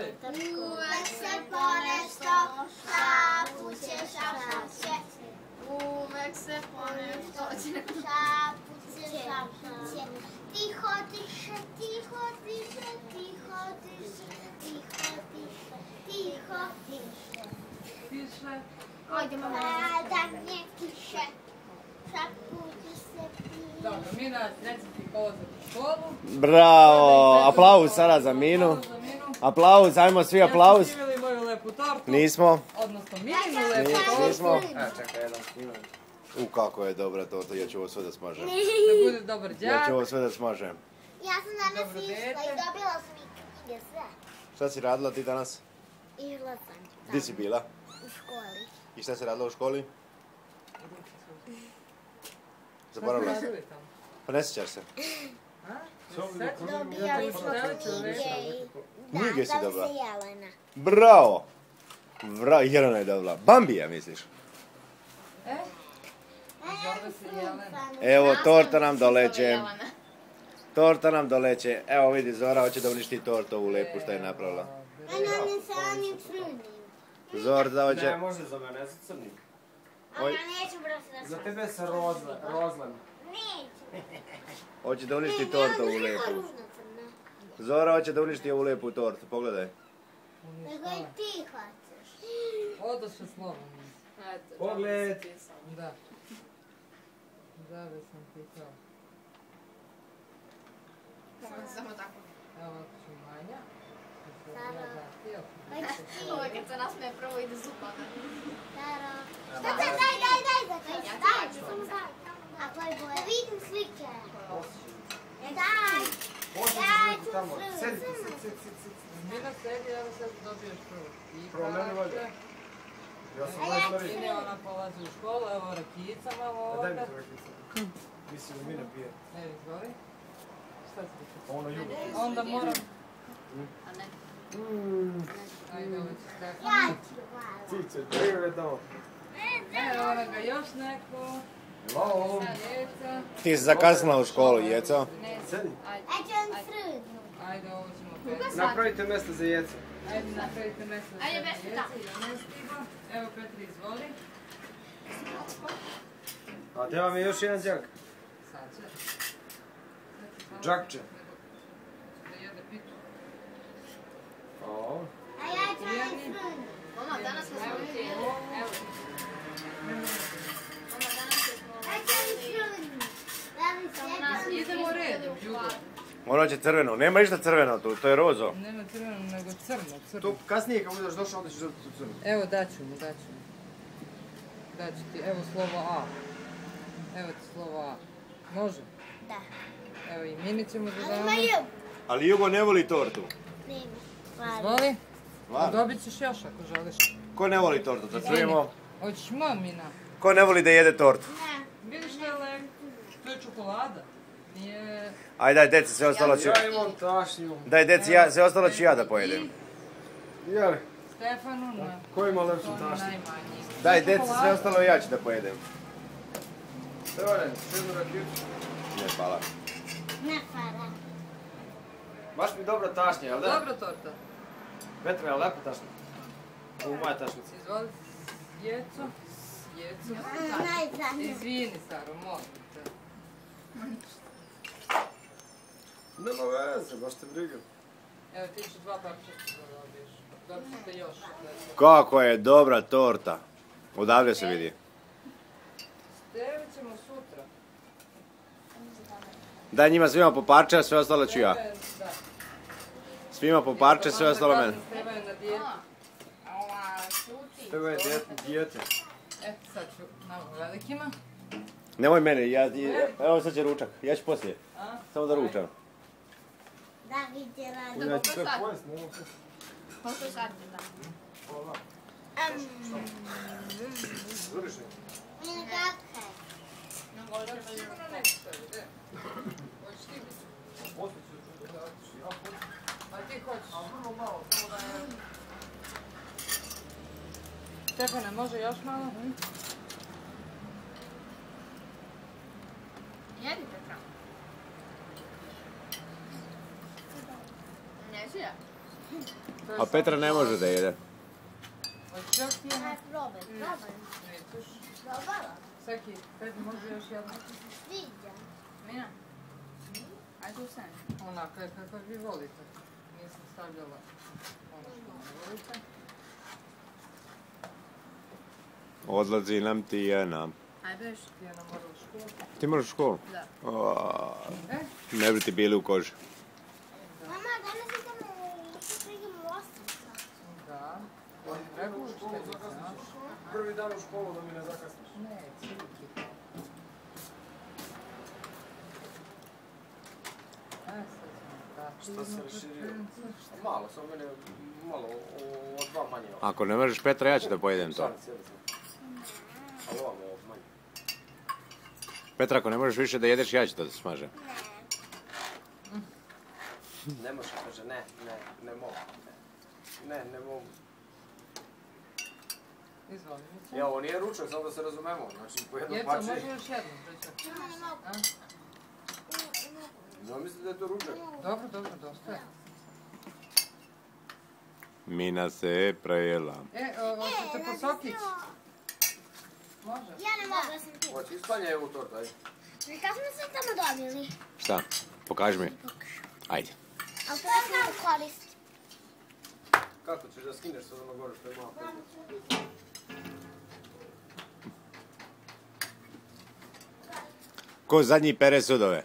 Uvek se ponešto šapuće, šapuće. Uvek se ponešto šapuće, šapuće. Tiho diše, tiho diše, tiho diše, tiho diše, tiho diše. Tiše. Ojdemo da ne kiše, šapuće se pije. Dobro, Mina, reci ti polazak u školu. Bravo, aplauz sada za Minu. Aplauz, ajmo svi aplauz. Jesmo snimili moju lepu tortu. Nismo. Odnosno Mininu lepu tortu. Nismo. Čekaj, jedan snimam. Kako je dobra torta, ja ću ovo sve da smažem. Da bude dobar Ja đak. ću ovo sve da smažem. Ja sam danas Dobro išla dete. i dobila sam i knjige sve. Šta si radila ti danas? Išla sam Gdje si bila? u školi. I šta si radila u školi? Zaboravila si. Pa ne sjećaš se. Dobijali smo knjige i... Knjige si Da, dobila? se Jelena. Bravo! Jelena je dobila. Bambija misliš? Zove se Jelena. Evo, torta nam doleće. Torta nam doleće. Evo vidi, Zora hoće da uništi tortu ovu lepu što je napravila. Ona mi se onim crnim. Zorza hoće... Ne, može za mene, za crnik. Ona neću brati da Za tebe sa rozlem. Neću. Hoće da uništi tortu ovu lepu. Ružno crna. Zora hoće da uništi ovu lepu tortu, pogledaj. Nego i ti hoćeš. Odoše slovo. Pogled. Da. Zabe sam pitao. Samo tako. Evo ovako ću Manja. Ovo kad se nasmeje prvo ide zupa. Taro. Šta te, daj, samo daj. A koje boje? Da vidim slike. Daj. Daj, tu Tamo, crnu. sedite, sedi. Mina sedi, evo sad dobiješ prvo. Prvo meni valjda. Ja sam najstariji. Ine ona polazi u školu, evo rakijica malo Daj mi ovdje. to rakica. Mislim da mi ne pije. Evo, izvoli. Šta si ti? Ono jugo. Onda moram... A ne. Ajde, ovo ću tako. Ja ću, hvala. Cice, čekaj tamo. Evo ga još neko. Halo. Jeca. Ti si zakasnila u školu, Jeco. Sedi. Ajde on crnu. Ajde, ovo ćemo Petri. Napravite mjesto za jeco. Ajde, napravite mesto za Ajde, sebe Petri, Jeci, da. ja ne stigla. Evo, Petri, izvoli. A gdje vam je još jedan džak? Sad će. Džakče. Da jede pitu. O. A ja ću onaj crnu. Mama, danas smo smolili. Evo. Mama, danas smo Ja ću onaj crnu. Da mi se nas Idemo u redu, Jugo. Ono će crveno. Nema ništa crveno tu, to je rozo. Nema crveno, nego crno, crno. Tu kasnije kad budeš došao, onda ćeš dobiti tu crnu. Evo, daću mu. Daću ti, evo slovo A. Evo ti slovo A. Može? Da. Evo i Mini ćemo da Ali damo. imaju. Ali Jugo ne voli tortu. Nema. Hvala. Izvoli. Stvarno? Dobit ćeš još ako želiš. Ko ne voli tortu, da čujemo. Hoćeš Mina? Ko ne voli da jede tortu? Ne. Vidiš li je lep? To je čokolada. Nije... Aj daj deci, sve ostalo ću... Ja imam tašnju. Daj deci, sve ostalo ću ja da pojedem. Jeli, Stefanu na... ko ima lepšu To je tašnju? najmanji. Daj deci, sve ostalo ja ću da pojedem. Stevane, jednu rakicu. Ne, hvala. Ne para. Baš mi dobra tašnja, jel da? Dobra torta. Petra, je lepa tašnja? Ovo moja tašnica. Izvoli. Jeco. Najzadnje. Izvini, Saro, molim te. Nema veze, baš te briga. Evo ti ću 2 parčeta da dobiješ. Dobit ćete još. Kako je dobra torta. Odavde se vidi. Stevi ćemo sutra. Daj njima svima po parče, a sve ostalo ću ja. Da. Svima po parče, sve ostalo mene. Steva je na dijeti. Steva je dijete. Sad ću na velikima. Nemoj mene, evo sad će ručak. Ja ću poslije. Samo da ručam. Da vidjela. Ja ću sve pojest, nema sve. Koliko sati da? Zuriš li? Ne kakaj. Sigurno nešto, ide. Hoćeš ti biti? Poslije ću da otiš. Ja poslije. A ti hoćeš? A vrlo malo, samo da je... Stefane, može još malo? Jedi, Petra. Neću ja. A Petra ne može da jede. Hoćeš još ti jedna? Aj, probaj, probaj. Nećeš. Probala. Seki, Peti može još jedna. Sviđa. Mina. Ajde u sen. Onaka je kakva vi volite. Nisam stavljala ono što ne volite. Odlazi nam Tijana. Ajde još. Tijana mora u školu. Ti moraš u školu? Da. E? Ne bi ti bili u koži. Mama, danas idemo u Ostrovica. Da. Treba učiteljica, a? Prvi dan u školu da mi ne zakasniš. Ne, ciliki. Sad smo Šta se raširio? Malo, samo mene malo od dva manje. Ako ne možeš Petra, ja ću da pojedem to. Ali ovamo ovo manje. Petra, ako ne možeš više da jedeš, ja ću to da smažem. Ne može, kaže ne mogu. Ne mogu. Izvoli, Mica. Ja, ovo nije ručak, samo da se razumemo. Znači, po jednom Jeca, pače... može još jednu, Žeća? Mama, ne mogu. A? No, mislim da je to ručak. Dobro, dosta je. Mina se prejela. Hoćete po sokić? Može. Ja ne mogu da sam tu. Hoće, ispanjaj ovu tortu, ajde. Kako smo sve tamo dobili? Šta? Pokaži mi. Ajde. Ali to je kako koristi. Kako ćeš da skineš sa ono gore što je malo? Ko zadnji pere sudove?